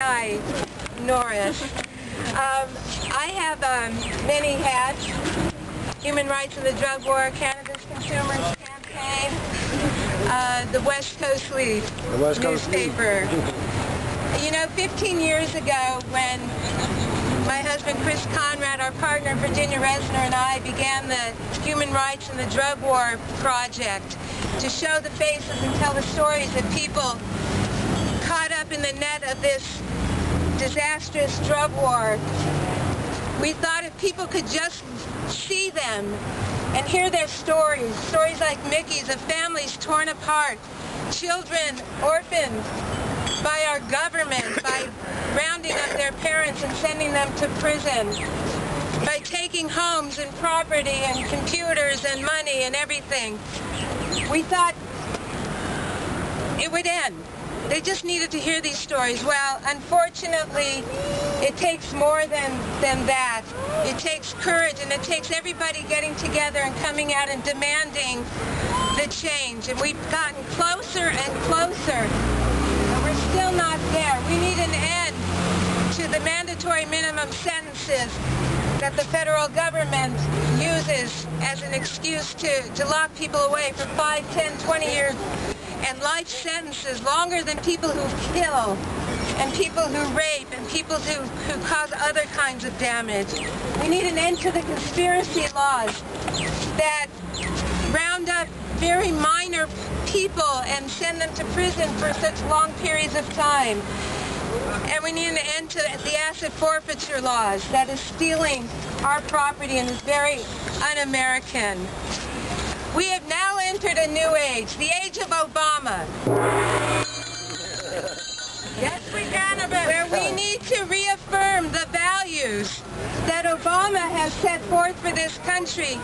Hi, Norris. I have many hats: Human Rights in the Drug War, Cannabis Consumers Campaign, the West Coast Leaf newspaper. You know, 15 years ago when my husband Chris Conrad, our partner Virginia Resner, and I began the Human Rights in the Drug War project to show the faces and tell the stories of people caught up in the net of this disastrous drug war. We thought if people could just see them and hear their stories like Mickey's, of families torn apart, children orphaned by our government, by rounding up their parents and sending them to prison, by taking homes and property and computers and money and everything. We thought it would end. They just needed to hear these stories. Well, unfortunately, it takes more than that. It takes courage, and it takes everybody getting together and coming out and demanding the change. And we've gotten closer and closer, but we're still not there. We need an end to the mandatory minimum sentences that the federal government uses as an excuse to lock people away for 5, 10, 20 years. And life sentences longer than people who kill and people who rape and people who cause other kinds of damage. We need an end to the conspiracy laws that round up very minor people and send them to prison for such long periods of time. And we need an end to the asset forfeiture laws that is stealing our property and is very un-American. We have now entered a new age, the age of Obama. Yes, we can, where we need to reaffirm the values that Obama has set forth for this country,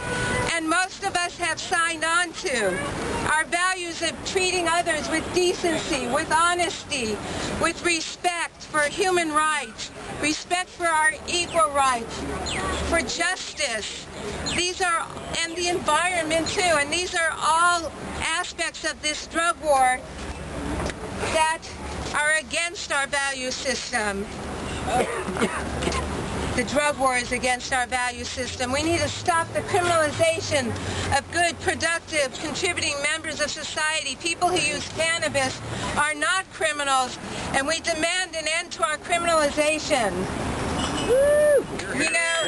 and most of us have signed on to. Our values of treating others with decency, with honesty, with respect for human rights, respect for our equal rights, for justice. These are, and the environment too, and these are all aspects of this drug war that are against our value system. The drug war is against our value system. We need to stop the criminalization of good, productive, contributing members of society. People who use cannabis are not criminals, and we demand an end to our criminalization. Woo! You know,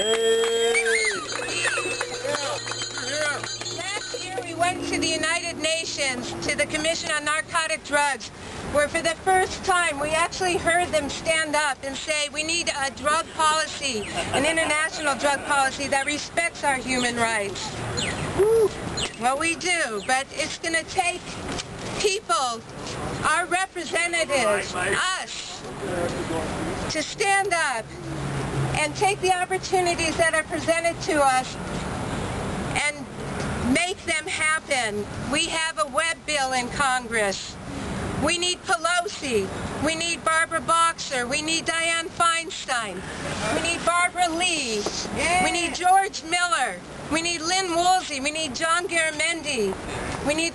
last year we went to the United Nations, to the Commission on Narcotic Drugs, where for the first time we actually heard them stand up and say we need a drug policy, an international drug policy that respects our human rights. Well, we do, but it's going to take people, our representatives, us, to stand up and take the opportunities that are presented to us and make them happen. We have a web bill in Congress. We need Pelosi. We need Barbara Boxer. We need Dianne Feinstein. We need Barbara Lee. We need George Miller. We need Lynn Woolsey. We need John Garamendi. We need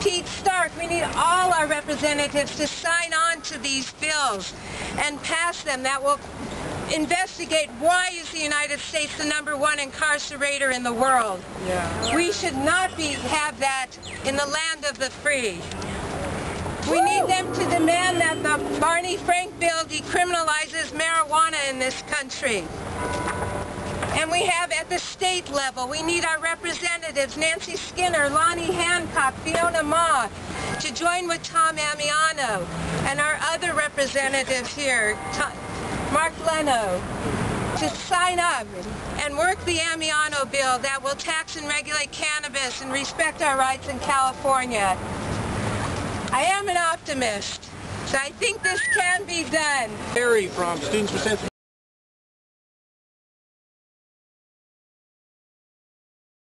Pete Stark. We need all our representatives to sign on to these bills and pass them that will investigate why is the United States the #1 incarcerator in the world. We should not have that in the land of the free. We need them to demand that the Barney Frank bill decriminalizes marijuana in this country. And we have at the state level, we need our representatives, Nancy Skinner, Lonnie Hancock, Fiona Ma, to join with Tom Amiano and our other representatives here, Mark Leno, to sign up and work the Amiano bill that will tax and regulate cannabis and respect our rights in California. I am an optimist, so I think this can be done. Harry from Students for Sense.